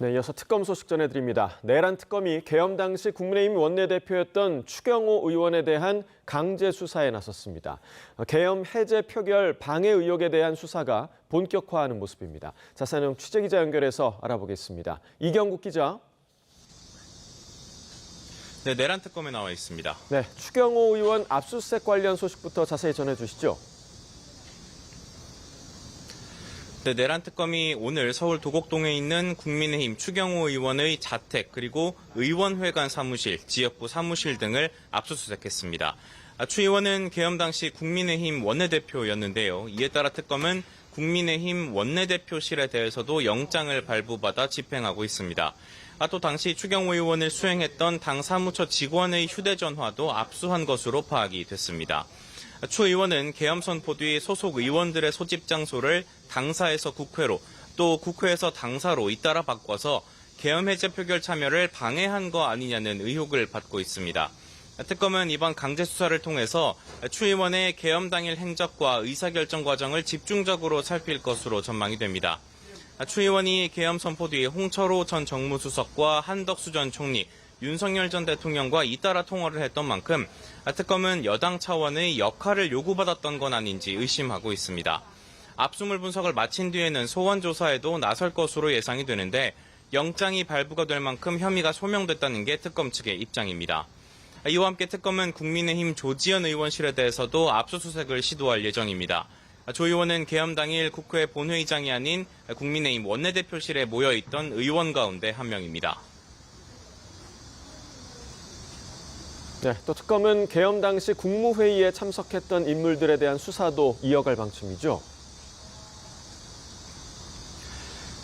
네, 이어서 특검 소식 전해드립니다. 내란 특검이 계엄 당시 국민의힘 원내대표였던 추경호 의원에 대한 강제 수사에 나섰습니다. 계엄 해제 표결 방해 의혹에 대한 수사가 본격화하는 모습입니다. 자세한 내용 취재기자 연결해서 알아보겠습니다. 이경국 기자. 네, 내란 특검에 나와 있습니다. 네, 추경호 의원 압수수색 관련 소식부터 자세히 전해주시죠. 네, 내란 특검이 오늘 서울 도곡동에 있는 국민의힘 추경호 의원의 자택 그리고 의원회관 사무실, 지역부 사무실 등을 압수수색했습니다. 추 의원은 계엄 당시 국민의힘 원내대표였는데요. 이에 따라 특검은 국민의힘 원내대표실에 대해서도 영장을 발부받아 집행하고 있습니다. 또 당시 추경호 의원을 수행했던 당 사무처 직원의 휴대전화도 압수한 것으로 파악이 됐습니다. 추 의원은 계엄 선포 뒤 소속 의원들의 소집 장소를 당사에서 국회로 또 국회에서 당사로 잇따라 바꿔서 계엄 해제 표결 참여를 방해한 거 아니냐는 의혹을 받고 있습니다. 특검은 이번 강제 수사를 통해서 추 의원의 계엄 당일 행적과 의사결정 과정을 집중적으로 살필 것으로 전망이 됩니다. 추 의원이 계엄 선포 뒤 홍철호 전 정무수석과 한덕수 전 총리, 윤석열 전 대통령과 잇따라 통화를 했던 만큼 특검은 여당 차원의 역할을 요구받았던 건 아닌지 의심하고 있습니다. 압수물 분석을 마친 뒤에는 소환 조사에도 나설 것으로 예상이 되는데 영장이 발부가 될 만큼 혐의가 소명됐다는 게 특검 측의 입장입니다. 이와 함께 특검은 국민의힘 조지현 의원실에 대해서도 압수수색을 시도할 예정입니다. 조 의원은 계엄 당일 국회 본회의장이 아닌 국민의힘 원내대표실에 모여있던 의원 가운데 한 명입니다. 네, 또 특검은 계엄 당시 국무회의에 참석했던 인물들에 대한 수사도 이어갈 방침이죠.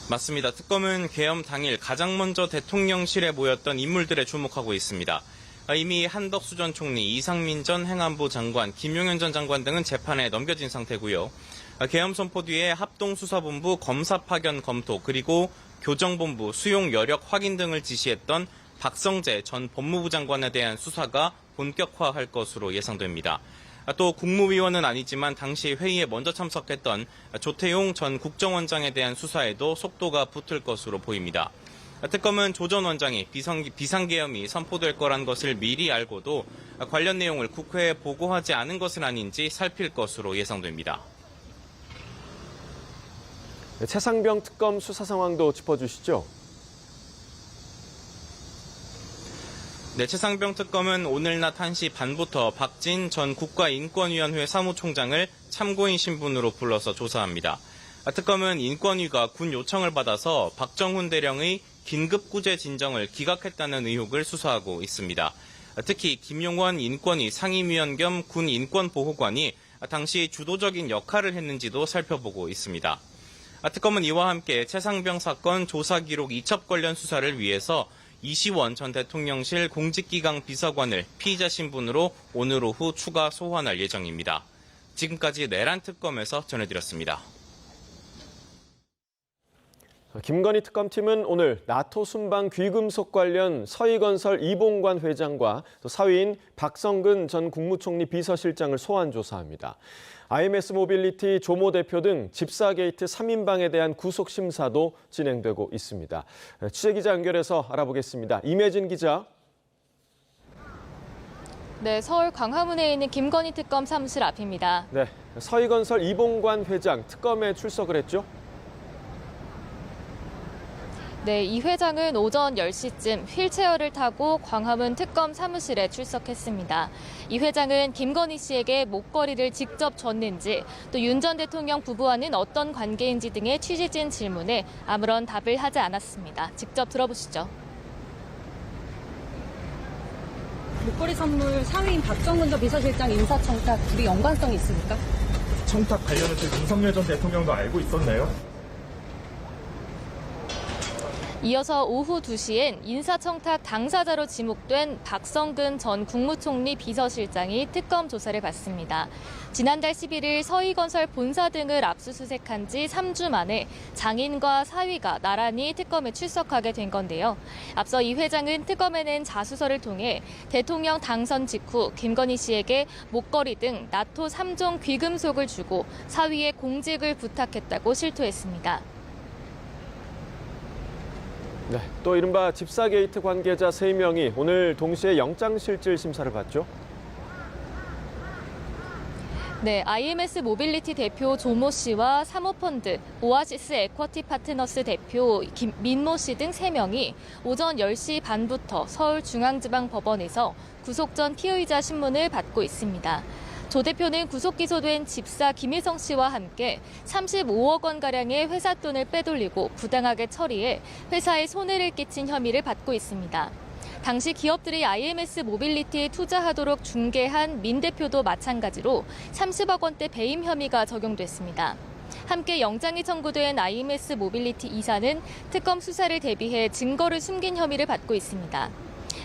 맞습니다. 특검은 계엄 당일 가장 먼저 대통령실에 모였던 인물들에 주목하고 있습니다. 이미 한덕수 전 총리, 이상민 전 행안부 장관, 김용현 전 장관 등은 재판에 넘겨진 상태고요. 계엄 선포 뒤에 합동수사본부 검사 파견 검토 그리고 교정본부 수용 여력 확인 등을 지시했던 박성재 전 법무부 장관에 대한 수사가 본격화할 것으로 예상됩니다. 또 국무위원은 아니지만 당시 회의에 먼저 참석했던 조태용 전 국정원장에 대한 수사에도 속도가 붙을 것으로 보입니다. 특검은 조 전 원장이 비상계엄이 선포될 거란 것을 미리 알고도 관련 내용을 국회에 보고하지 않은 것은 아닌지 살필 것으로 예상됩니다. 최상병 특검 수사 상황도 짚어주시죠. 네, 최상병 특검은 오늘 낮 1시 반부터 박진 전 국가인권위원회 사무총장을 참고인 신분으로 불러서 조사합니다. 특검은 인권위가 군 요청을 받아서 박정훈 대령의 긴급구제 진정을 기각했다는 의혹을 수사하고 있습니다. 특히 김용원 인권위 상임위원 겸 군 인권보호관이 당시 주도적인 역할을 했는지도 살펴보고 있습니다. 특검은 이와 함께 최상병 사건 조사 기록 이첩 관련 수사를 위해서 이시원 전 대통령실 공직기강 비서관을 피의자 신분으로 오늘 오후 추가 소환할 예정입니다. 지금까지 내란 특검에서 전해드렸습니다. 김건희 특검팀은 오늘 나토 순방 귀금속 관련 서희건설 이봉관 회장과 또 사위인 박성근 전 국무총리 비서실장을 소환 조사합니다. IMS 모빌리티 조모 대표 등 집사 게이트 3인방에 대한 구속 심사도 진행되고 있습니다. 취재기자 연결해서 알아보겠습니다. 임혜진 기자. 네, 서울 광화문에 있는 김건희 특검 사무실 앞입니다. 네, 서희건설 이봉관 회장 특검에 출석을 했죠? 네, 이 회장은 오전 10시쯤 휠체어를 타고 광화문 특검 사무실에 출석했습니다. 이 회장은 김건희 씨에게 목걸이를 직접 줬는지, 또 윤 전 대통령 부부와는 어떤 관계인지 등의 취재진 질문에 아무런 답을 하지 않았습니다. 직접 들어보시죠. 목걸이 선물 사위인 박정훈 전 비서실장 인사청탁 둘이 연관성이 있습니까? 청탁 관련해서 윤석열 전 대통령도 알고 있었나요? 이어서 오후 2시엔 인사청탁 당사자로 지목된 박성근 전 국무총리 비서실장이 특검 조사를 받습니다. 지난달 11일 서희건설 본사 등을 압수수색한 지 3주 만에 장인과 사위가 나란히 특검에 출석하게 된 건데요. 앞서 이 회장은 특검에 낸 자수서를 통해 대통령 당선 직후 김건희 씨에게 목걸이 등 나토 3종 귀금속을 주고 사위의 공직을 부탁했다고 실토했습니다. 네, 또 이른바 집사 게이트 관계자 3명이 오늘 동시에 영장실질 심사를 받죠. 네, IMS 모빌리티 대표 조모 씨와 사모펀드, 오아시스 에쿼티 파트너스 대표 민모 씨 등 3명이 오전 10시 반부터 서울중앙지방법원에서 구속 전 피의자 신문을 받고 있습니다. 조 대표는 구속 기소된 집사 김희성 씨와 함께 35억 원가량의 회사 돈을 빼돌리고 부당하게 처리해 회사에 손해를 끼친 혐의를 받고 있습니다. 당시 기업들이 IMS 모빌리티에 투자하도록 중개한 민 대표도 마찬가지로 30억 원대 배임 혐의가 적용됐습니다. 함께 영장이 청구된 IMS 모빌리티 이사는 특검 수사를 대비해 증거를 숨긴 혐의를 받고 있습니다.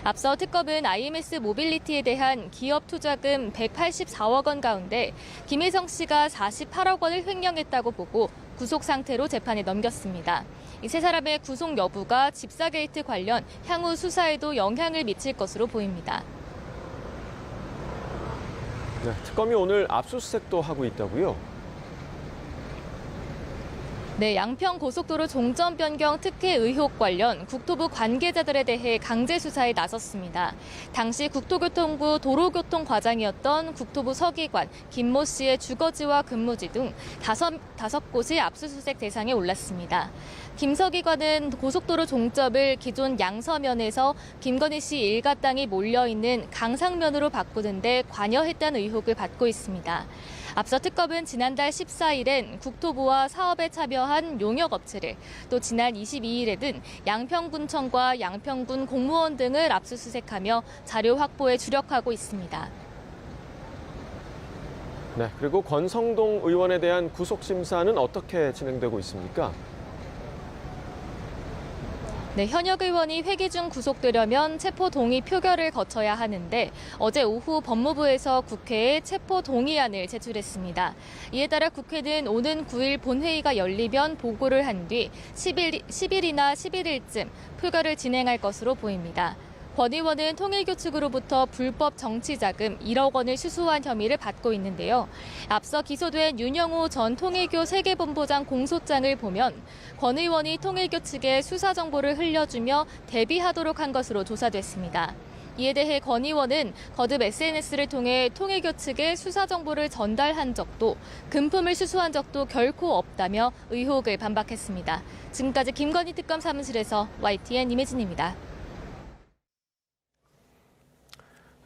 앞서 특검은 IMS 모빌리티에 대한 기업 투자금 184억 원 가운데 김혜성 씨가 48억 원을 횡령했다고 보고 구속 상태로 재판에 넘겼습니다. 이 세 사람의 구속 여부가 집사 게이트 관련 향후 수사에도 영향을 미칠 것으로 보입니다. 네, 특검이 오늘 압수수색도 하고 있다고요? 네, 양평 고속도로 종점 변경 특혜 의혹 관련 국토부 관계자들에 대해 강제 수사에 나섰습니다. 당시 국토교통부 도로교통과장이었던 국토부 서기관 김모 씨의 주거지와 근무지 등 다섯 곳이 압수수색 대상에 올랐습니다. 김 서기관은 고속도로 종점을 기존 양서면에서 김건희 씨 일가 땅이 몰려있는 강상면으로 바꾸는 데 관여했다는 의혹을 받고 있습니다. 앞서 특검은 지난달 14일엔 국토부와 사업에 참여한 용역업체를, 또 지난 22일에는 양평군청과 양평군 공무원 등을 압수수색하며 자료 확보에 주력하고 있습니다. 네, 그리고 권성동 의원에 대한 구속심사는 어떻게 진행되고 있습니까? 네, 현역 의원이 회기 중 구속되려면 체포 동의 표결을 거쳐야 하는데 어제 오후 법무부에서 국회에 체포 동의안을 제출했습니다. 이에 따라 국회는 오는 9일 본회의가 열리면 보고를 한 뒤 10일이나 11일쯤 표결을 진행할 것으로 보입니다. 권 의원은 통일교 측으로부터 불법 정치자금 1억 원을 수수한 혐의를 받고 있는데요. 앞서 기소된 윤영호 전 통일교 세계본부장 공소장을 보면 권 의원이 통일교 측에 수사 정보를 흘려주며 대비하도록 한 것으로 조사됐습니다. 이에 대해 권 의원은 거듭 SNS를 통해 통일교 측에 수사 정보를 전달한 적도 금품을 수수한 적도 결코 없다며 의혹을 반박했습니다. 지금까지 김건희 특검 사무실에서 YTN 임혜진입니다.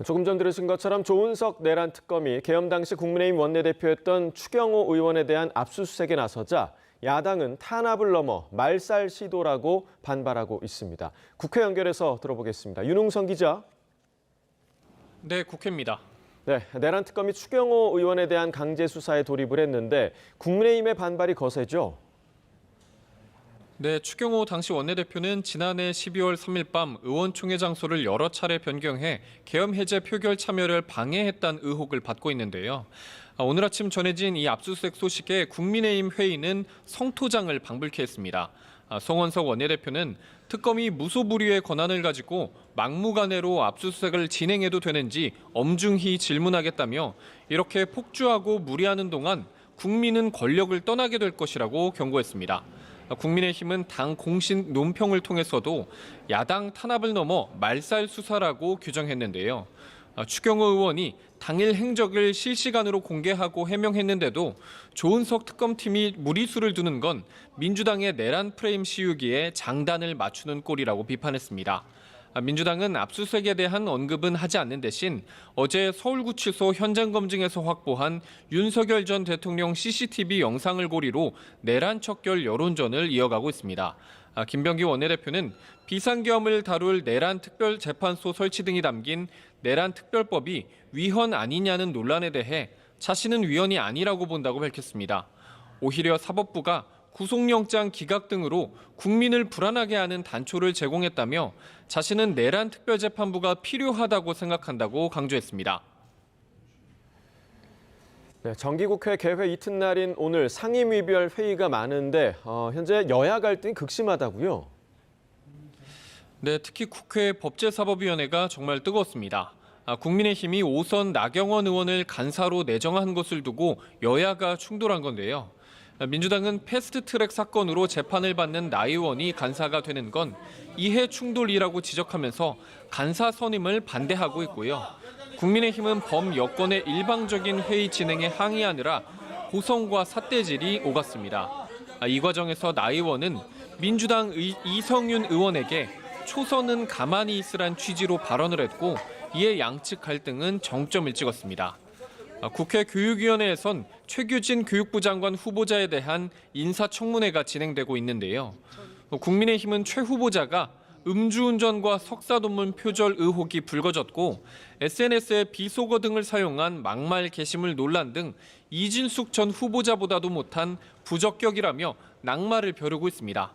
조금 전 들으신 것처럼 조은석 내란 특검이 계엄 당시 국민의힘 원내대표였던 추경호 의원에 대한 압수수색에 나서자 야당은 탄압을 넘어 말살 시도라고 반발하고 있습니다. 국회 연결해서 들어보겠습니다. 윤웅선 기자. 네, 국회입니다. 네, 내란 특검이 추경호 의원에 대한 강제 수사에 돌입을 했는데 국민의힘의 반발이 거세죠? 네, 추경호 당시 원내대표는 지난해 12월 3일 밤 의원총회 장소를 여러 차례 변경해 계엄 해제 표결 참여를 방해했다는 의혹을 받고 있는데요. 오늘 아침 전해진 이 압수수색 소식에 국민의힘 회의는 성토장을 방불케 했습니다. 송원석 원내대표는 특검이 무소불위의 권한을 가지고 막무가내로 압수수색을 진행해도 되는지 엄중히 질문하겠다며 이렇게 폭주하고 무리하는 동안 국민은 권력을 떠나게 될 것이라고 경고했습니다. 국민의힘은 당 공식 논평을 통해서도 야당 탄압을 넘어 말살 수사라고 규정했는데요. 추경호 의원이 당일 행적을 실시간으로 공개하고 해명했는데도 조은석 특검팀이 무리수를 두는 건 민주당의 내란 프레임 씌우기에 장단을 맞추는 꼴이라고 비판했습니다. 민주당은 압수수색에 대한 언급은 하지 않는 대신 어제 서울구치소 현장 검증에서 확보한 윤석열 전 대통령 CCTV 영상을 고리로 내란 척결 여론전을 이어가고 있습니다. 김병기 원내대표는 비상계엄을 다룰 내란 특별재판소 설치 등이 담긴 내란 특별법이 위헌 아니냐는 논란에 대해 자신은 위헌이 아니라고 본다고 밝혔습니다. 오히려 사법부가 구속영장 기각 등으로 국민을 불안하게 하는 단초를 제공했다며 자신은 내란 특별재판부가 필요하다고 생각한다고 강조했습니다. 네, 정기국회 개회 이튿날인 오늘 상임위별 회의가 많은데 현재 여야 갈등이 극심하다고요? 네, 특히 국회 법제사법위원회가 정말 뜨거웠습니다. 국민의힘이 5선 나경원 의원을 간사로 내정한 것을 두고 여야가 충돌한 건데요. 민주당은 패스트트랙 사건으로 재판을 받는 나 의원이 간사가 되는 건 이해 충돌이라고 지적하면서 간사 선임을 반대하고 있고요. 국민의힘은 범여권의 일방적인 회의 진행에 항의하느라 고성과 삿대질이 오갔습니다. 이 과정에서 나 의원은 민주당 이성윤 의원에게 초선은 가만히 있으란 취지로 발언을 했고 이에 양측 갈등은 정점을 찍었습니다. 국회 교육위원회에선 최규진 교육부 장관 후보자에 대한 인사청문회가 진행되고 있는데요. 국민의힘은 최 후보자가 음주운전과 석사논문 표절 의혹이 불거졌고 SNS에 비속어 등을 사용한 막말 게시물 논란 등 이진숙 전 후보자보다도 못한 부적격이라며 낙마를 벼르고 있습니다.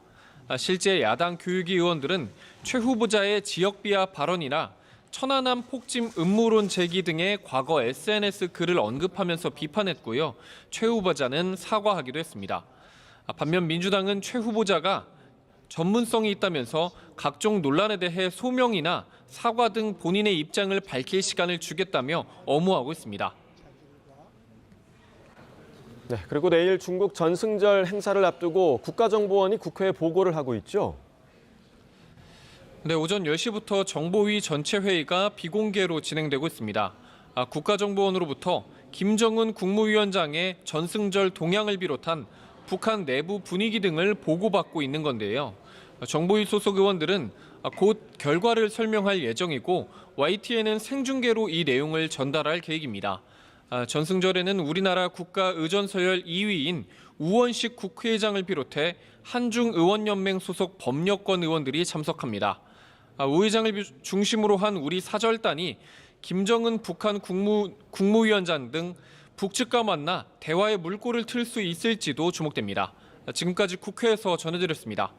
실제 야당 교육위 의원들은 최 후보자의 지역비하 발언이나 천안함 폭침 음모론 제기 등의 과거 SNS 글을 언급하면서 비판했고요. 최 후보자는 사과하기도 했습니다. 반면 민주당은 최 후보자가 전문성이 있다면서 각종 논란에 대해 소명이나 사과 등 본인의 입장을 밝힐 시간을 주겠다며 엄호하고 있습니다. 네, 그리고 내일 중국 전승절 행사를 앞두고 국가정보원이 국회에 보고를 하고 있죠. 네, 오전 10시부터 정보위 전체 회의가 비공개로 진행되고 있습니다. 국가정보원으로부터 김정은 국무위원장의 전승절 동향을 비롯한 북한 내부 분위기 등을 보고받고 있는 건데요. 정보위 소속 의원들은 곧 결과를 설명할 예정이고 YTN은 생중계로 이 내용을 전달할 계획입니다. 전승절에는 우리나라 국가의전서열 2위인 우원식 국회의장을 비롯해 한중의원연맹 소속 범여권 의원들이 참석합니다. 우 의장을 중심으로 한 우리 사절단이 김정은 북한 국무위원장 등 북측과 만나 대화의 물꼬를 틀 수 있을지도 주목됩니다. 지금까지 국회에서 전해드렸습니다.